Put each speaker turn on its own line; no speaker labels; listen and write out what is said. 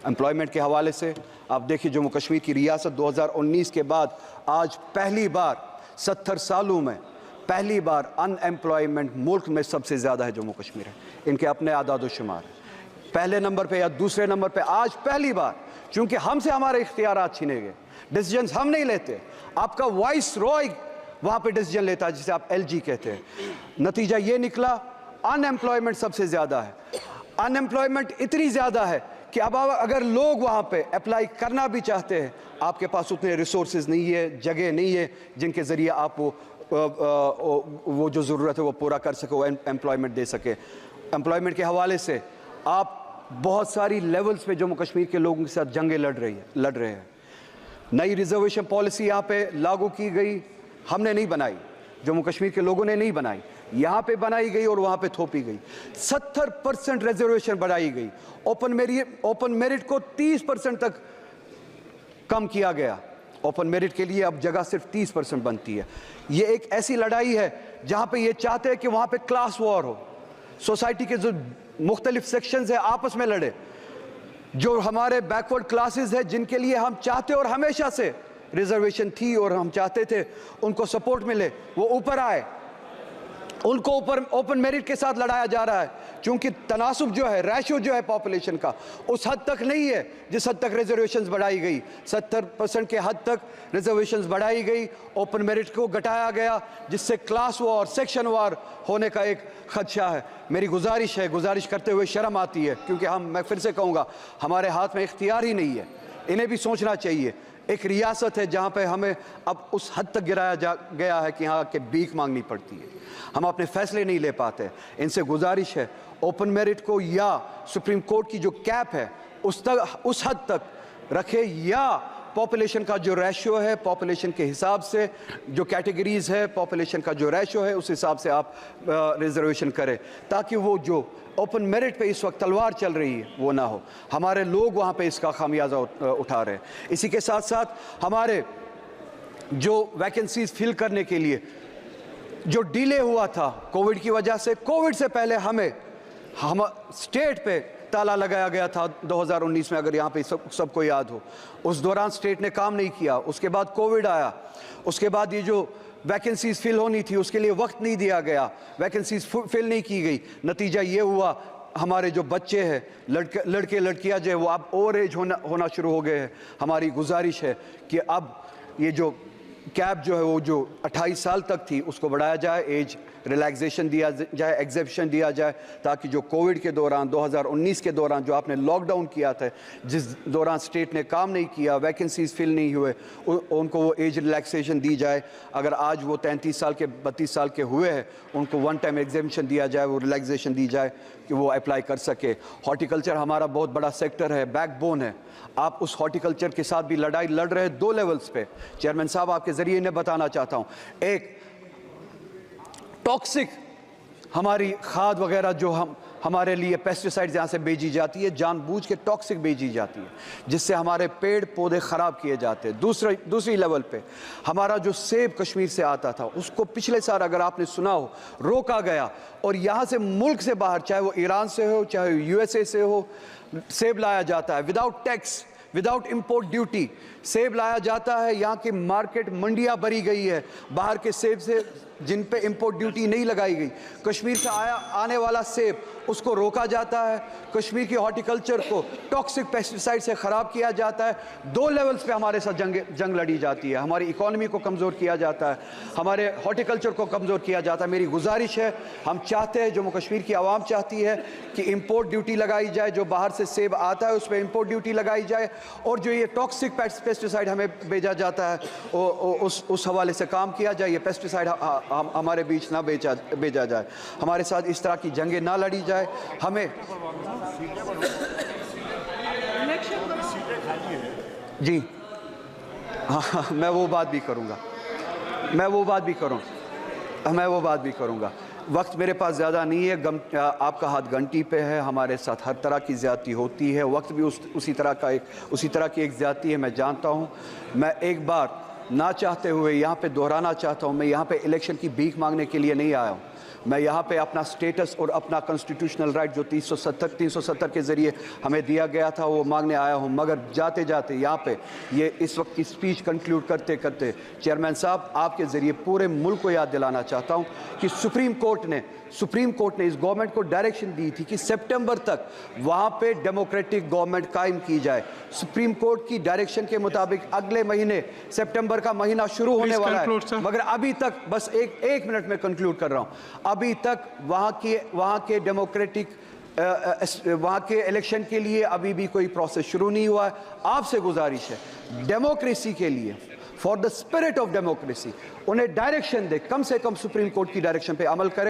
Employment के हवाले से आप देखिए, जम्मू कश्मीर की रियासत 2019 के बाद आज पहली बार 70 सालों में पहली बार अनएम्प्लॉयमेंट मुल्क में सबसे ज़्यादा है जम्मू कश्मीर है। इनके अपने आदाद व शुमार पहले नंबर पे या दूसरे नंबर पे आज पहली बार, चूँकि हमसे हमारे इख्तियारात छीने गए, डिसीजंस हम नहीं लेते, आपका वाइस रॉय वहाँ पे डिसीजन लेता है जिसे आप LG कहते हैं। नतीजा ये निकला अनएम्प्लॉयमेंट सबसे ज़्यादा है। अनएम्प्लॉयमेंट इतनी ज़्यादा है कि अब अगर लोग वहाँ पे अप्लाई करना भी चाहते हैं, आपके पास उतने रिसोर्सेज नहीं है, जगह नहीं है जिनके ज़रिए आप वो जो ज़रूरत है वो पूरा कर सके, वो एम्प्लॉयमेंट दे सके। एम्प्लॉयमेंट के हवाले से आप बहुत सारी लेवल्स पे जम्मू कश्मीर के लोगों के साथ जंगें लड़ रहे हैं। नई रिजर्वेशन पॉलिसी यहाँ पे लागू की गई, हमने नहीं बनाई, जम्मू कश्मीर के लोगों ने नहीं बनाई, यहाँ पे बनाई गई और वहाँ पे थोपी गई। 70% रिजर्वेशन बढ़ाई गई, ओपन मेरिट को 30% तक कम किया गया। ओपन मेरिट के लिए अब जगह सिर्फ 30% बनती है। ये एक ऐसी लड़ाई है जहाँ पे ये चाहते हैं कि वहाँ पे क्लास वॉर हो, सोसाइटी के जो मुख्तलिफ सेक्शंस है आपस में लड़े, जो हमारे बैकवर्ड क्लासेस है जिनके लिए हम चाहते और हमेशा से रिजर्वेशन थी और हम चाहते थे उनको सपोर्ट मिले, वो ऊपर आए, उनको ऊपर ओपन मेरिट के साथ लड़ाया जा रहा है। क्योंकि तनासुब जो है, रेशो जो है पॉपुलेशन का, उस हद तक नहीं है जिस हद तक रिजर्वेशंस बढ़ाई गई। 70% के हद तक रिजर्वेशंस बढ़ाई गई, ओपन मेरिट को घटाया गया, जिससे क्लास वॉर, सेक्शन वॉर होने का एक खदशा है। मेरी गुजारिश करते हुए शर्म आती है, क्योंकि मैं फिर से कहूँगा, हमारे हाथ में इख्तियार ही नहीं है। इन्हें भी सोचना चाहिए। एक रियासत है जहाँ पे हमें अब उस हद तक गिराया गया है कि यहाँ के भीख मांगनी पड़ती है, हम अपने फैसले नहीं ले पाते। इनसे गुजारिश है ओपन मेरिट को या सुप्रीम कोर्ट की जो कैप है उस हद तक रखे, या पॉपुलेशन का जो रेशियो है, पॉपुलेशन के हिसाब से जो कैटेगरीज है, पॉपुलेशन का जो रेशियो है उस हिसाब से आप रिजर्वेशन करें, ताकि वो जो ओपन मेरिट पे इस वक्त तलवार चल रही है वो ना हो। हमारे लोग वहाँ पे इसका खामियाजा उठा रहे हैं। इसी के साथ साथ हमारे जो वैकेंसीज फिल करने के लिए जो डिले हुआ था कोविड की वजह से, कोविड से पहले हम स्टेट पे ताला लगाया गया था 2019 में, अगर यहाँ पे सबको याद हो। उस दौरान स्टेट ने काम नहीं किया, उसके बाद कोविड आया, उसके बाद ये जो वैकेंसीज फिल होनी थी उसके लिए वक्त नहीं दिया गया, वैकेंसीज फिल नहीं की गई। नतीजा ये हुआ हमारे जो बच्चे हैं, लड़के लड़कियां जो है वो अब ओवर एज होना शुरू हो गए हैं। हमारी गुजारिश है कि अब ये जो कैप जो है वो जो 28 साल तक थी उसको बढ़ाया जाए, एज रिलैक्सेशन दिया जाए, एग्जेप्शन दिया जाए, ताकि जो कोविड के दौरान 2019 के दौरान जो आपने लॉकडाउन किया था, जिस दौरान स्टेट ने काम नहीं किया, वैकेंसीज फिल नहीं हुए, उनको वो एज रिलैक्सेशन दी जाए। अगर आज वो 33 साल के 32 साल के हुए हैं, उनको वन टाइम एग्जेप्शन दिया जाए, वो रिलैक्सेशन दी जाए कि वो अप्लाई कर सके। हॉर्टिकल्चर हमारा बहुत बड़ा सेक्टर है, बैकबोन है। आप उस हॉर्टिकल्चर के साथ भी लड़ाई लड़ रहे हैं 2 लेवल्स पे। चेयरमैन साहब, आपके ज़रिए इन्हें बताना चाहता हूँ, एक टॉक्सिक हमारी खाद वगैरह जो हमारे लिए पेस्टिसाइड्स यहाँ से भेजी जाती है, जानबूझ के टॉक्सिक भेजी जाती है, जिससे हमारे पेड़ पौधे ख़राब किए जाते हैं। दूसरी लेवल पे हमारा जो सेब कश्मीर से आता था उसको पिछले साल, अगर आपने सुना हो, रोका गया और यहाँ से मुल्क से बाहर, चाहे वो ईरान से हो चाहे USA से हो, सेब लाया जाता है without tax, without import duty सेब लाया जाता है। यहाँ की मार्केट मंडियाँ भरी गई है बाहर के सेब से जिन पे इम्पोर्ट ड्यूटी नहीं लगाई गई। कश्मीर से आने वाला सेब उसको रोका जाता है, कश्मीर की हॉर्टिकल्चर को टॉक्सिक पेस्टिसाइड से ख़राब किया जाता है। 2 लेवल्स पे हमारे साथ जंग लड़ी जाती है। हमारी इकॉनमी को कमज़ोर किया जाता है, हमारे हॉर्टिकल्चर को कमज़ोर किया जाता है। मेरी गुजारिश है, हम चाहते हैं, जम्मू कश्मीर की आवाम चाहती है कि इम्पोर्ट ड्यूटी लगाई जाए, जो बाहर से सेब आता है उस पर इम्पोर्ट ड्यूटी लगाई जाए, और जो ये टॉक्सिक पेस्टिसाइड हमें भेजा जाता है उस हवाले से काम किया जाए। ये पेस्टिसाइड हमारे बीच ना भेजा जाए, हमारे साथ इस तरह की जंगें ना लड़ी जाए। हमें जी हाँ, मैं वो बात भी करूँगा। वक्त मेरे पास ज़्यादा नहीं है, आपका हाथ घंटी पे है, हमारे साथ हर तरह की ज़्यादती होती है, वक्त भी उसी तरह की एक ज़्यादती है, मैं जानता हूँ। मैं एक बार ना चाहते हुए यहाँ पे दोहराना चाहता हूँ, मैं यहाँ पे इलेक्शन की भीख मांगने के लिए नहीं आया हूँ। मैं यहाँ पे अपना स्टेटस और अपना कॉन्स्टिट्यूशनल राइट जो 370 के ज़रिए हमें दिया गया था वो मांगने आया हूँ। मगर जाते जाते यहाँ पे ये इस वक्त की स्पीच कंक्लूड करते करते चेयरमैन साहब आपके ज़रिए पूरे मुल्क को याद दिलाना चाहता हूँ कि सुप्रीम कोर्ट ने इस गवर्नमेंट को डायरेक्शन दी थी कि सितंबर तक वहाँ पे डेमोक्रेटिक गवर्नमेंट कायम की जाए। सुप्रीम कोर्ट की डायरेक्शन के मुताबिक अगले महीने सितंबर का महीना शुरू होने वाला है, मगर अभी तक बस एक मिनट में कंक्लूड कर रहा हूँ, अभी तक वहाँ के डेमोक्रेटिक वहाँ के इलेक्शन के लिए अभी भी कोई प्रोसेस शुरू नहीं हुआ है। आपसे गुजारिश है डेमोक्रेसी के लिए, for the spirit of democracy, उन्हें डायरेक्शन दे, कम से कम सुप्रीम कोर्ट की डायरेक्शन पे अमल करें।